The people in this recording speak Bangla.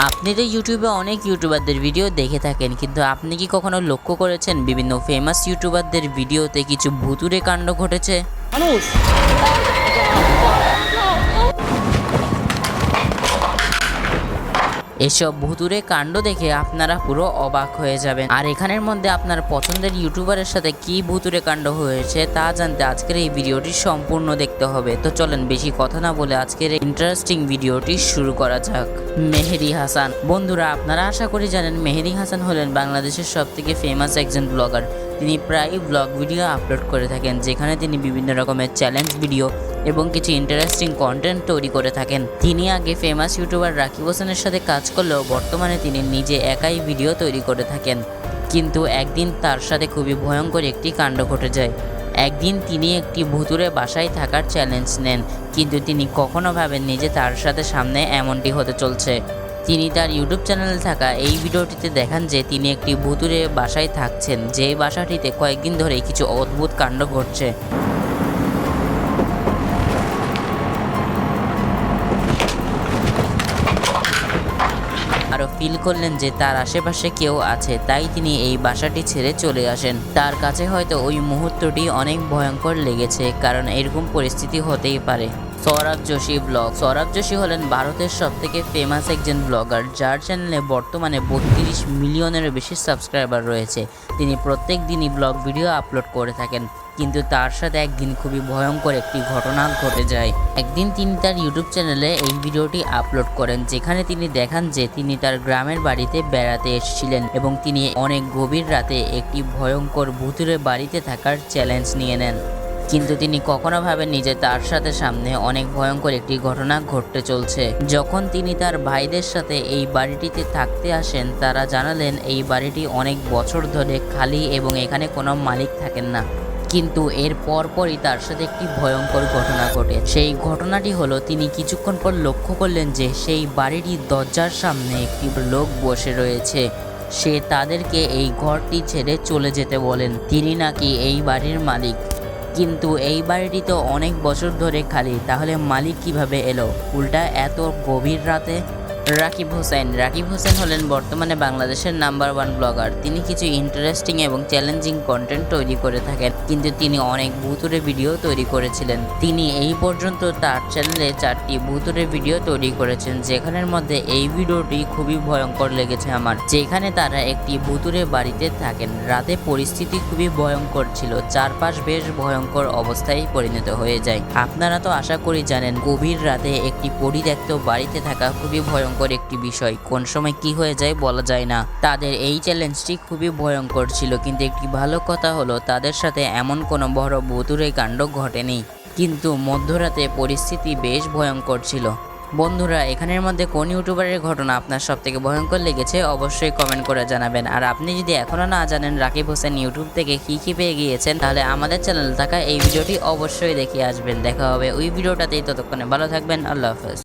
আপনি তো ইউটিউবে অনেক ইউটিউবারদের ভিডিও দেখে থাকেন, কিন্তু আপনি কি কখনো লক্ষ্য করেছেন বিভিন্ন ফেমাস ইউটিউবারদের ভিডিওতে কিছু ভুতুড়ে কাণ্ড ঘটেছে? এসব ভুতুড়ে কাণ্ড দেখে আপনারা পুরো অবাক হয়ে যাবেন। আর এখানের মধ্যে আপনার পছন্দের ইউটিউবারের সাথে কি ভুতুড়ে কাণ্ড হয়েছে তা জানতে আজকের এই ভিডিওটি সম্পূর্ণ দেখতে হবে। তো চলেন বেশি কথা না বলে আজকের ইন্টারেস্টিং ভিডিওটি শুরু করা যাক। মেহেদী হাসান। বন্ধুরা, আপনারা আশা করি জানেন মেহেদী হাসান হলেন বাংলাদেশের সবথেকে ফেমাস একজন ব্লগার। তিনি প্রায় ব্লগ ভিডিও আপলোড করে থাকেন, যেখানে তিনি বিভিন্ন রকমের চ্যালেঞ্জ ভিডিও এবং কিছু ইন্টারেস্টিং কন্টেন্ট তৈরি করে থাকেন। তিনি আগে ফেমাস ইউটিউবার রাকিব হোসেনের সাথে কাজ করলেও বর্তমানে তিনি নিজে একাই ভিডিও তৈরি করে থাকেন। কিন্তু একদিন তার সাথে খুবই ভয়ঙ্কর একটি কাণ্ড ঘটে যায়। একদিন তিনি একটি ভুতুড়ে বাসায় থাকার চ্যালেঞ্জ নেন, কিন্তু তিনি কখনো ভাবেননি যে তার সাথে সামনে এমনটি হতে চলছে। তিনি তার ইউটিউব চ্যানেলে থাকা এই ভিডিওটিতে দেখান যে তিনি একটি ভুতুড়ে বাসায় থাকছেন, যে বাসাটিতে কয়েকদিন ধরেই কিছু অদ্ভুত কাণ্ড ঘটছে। আরও ফিল করলেন যে তার আশেপাশে কেউ আছে, তাই তিনি এই বাসাটি ছেড়ে চলে আসেন। তার কাছে হয়তো ওই মুহূর্তটি অনেক ভয়ঙ্কর লেগেছে, কারণ এরকম পরিস্থিতি হতেই পারে। সৌরভ যোশী ব্লগ। সৌরভ যোশী হলেন ভারতের সবথেকে ফেমাস একজন ব্লগার, যার চ্যানেলে বর্তমানে 32 মিলিয়নেরও বেশি সাবস্ক্রাইবার রয়েছে। তিনি প্রত্যেক দিনই ব্লগ ভিডিও আপলোড করে থাকেন, কিন্তু তার সাথে একদিন খুবই ভয়ঙ্কর একটি ঘটনা ঘটে যায়। একদিন তিনি তার ইউটিউব চ্যানেলে এই ভিডিওটি আপলোড করেন, যেখানে তিনি দেখান যে তিনি তার গ্রামের বাড়িতে বেড়াতে এসেছিলেন এবং তিনি অনেক গভীর রাতে একটি ভয়ঙ্কর ভুতুড়ে বাড়িতে থাকার চ্যালেঞ্জ নিয়ে নেন। কিন্তু তিনি কখনো ভাবেননি যে তার সাথে সামনে অনেক ভয়ঙ্কর একটি ঘটনা ঘটতে চলছে। যখন তিনি তার ভাইদের সাথে এই বাড়িটিতে থাকতে আসেন, তারা জানালেন এই বাড়িটি অনেক বছর ধরে খালি এবং এখানে কোনো মালিক থাকেন না। কিন্তু এর পরপরই তার সাথে একটি ভয়ঙ্কর ঘটনা ঘটে। সেই ঘটনাটি হলো, তিনি কিছুক্ষণ পর লক্ষ্য করলেন যে সেই বাড়িটির দরজার সামনে একটি লোক বসে রয়েছে। সে তাদেরকে এই ঘরটি ছেড়ে চলে যেতে বলেন। তিনি নাকি এই বাড়ির মালিক, কিন্তু এই বাড়িটি তো অনেক বছর ধরে খালি, তাহলে মালিক কিভাবে এলো, উল্টা এত গভীর রাতে? রাকিব হোসেন হলেন বর্তমানে বাংলাদেশের নাম্বার 1 ব্লগার। তিনি কিছু ইন্টারেস্টিং এবং চ্যালেঞ্জিং কন্টেন্ট তৈরি করে থাকেন, কিন্তু তিনি অনেক ভুতুড়ে ভিডিও তৈরি করেছিলেন। তিনি এই পর্যন্ত তার চ্যানেলে 4টি ভুতুড়ে ভিডিও তৈরি করেছেন, যেখানের মধ্যে এই ভিডিওটি খুবই ভয়ঙ্কর লেগেছে আমার, যেখানে তারা একটি ভুতুড়ে বাড়িতে থাকেন। রাতে পরিস্থিতি খুবই ভয়ঙ্কর ছিল, চারপাশ বেশ ভয়ঙ্কর অবস্থায় পরিণত হয়ে যায়। আপনারা তো আশা করি জানেন গভীর রাতে একটি পরিত্যক্ত বাড়িতে থাকা খুবই ভয়ঙ্কর একটি বিষয়, কোন সময় কি হয়ে যায় বলা যায় না। তাদের এই চ্যালেঞ্জটি খুবই ভয়ঙ্কর ছিল, কিন্তু একটি ভালো কথা হলো তাদের সাথে এমন কোনো বড় ভুতুড়ে কাণ্ড ঘটেনি, কিন্তু মধ্যরাতে পরিস্থিতি বেশ ভয়ঙ্কর ছিল। বন্ধুরা, এখানের মধ্যে কোন ইউটিউবারের ঘটনা আপনার সবথেকে ভয়ঙ্কর লেগেছে অবশ্যই কমেন্ট করে জানাবেন। আর আপনি যদি এখনও না জানেন রাকিব হোসেন ইউটিউব থেকে কী পেয়ে গিয়েছেন, তাহলে আমাদের চ্যানেলে থাকা এই ভিডিওটি অবশ্যই দেখে আসবেন। দেখা হবে ওই ভিডিওটাতেই, ততক্ষণে ভালো থাকবেন। আল্লাহ হাফেজ।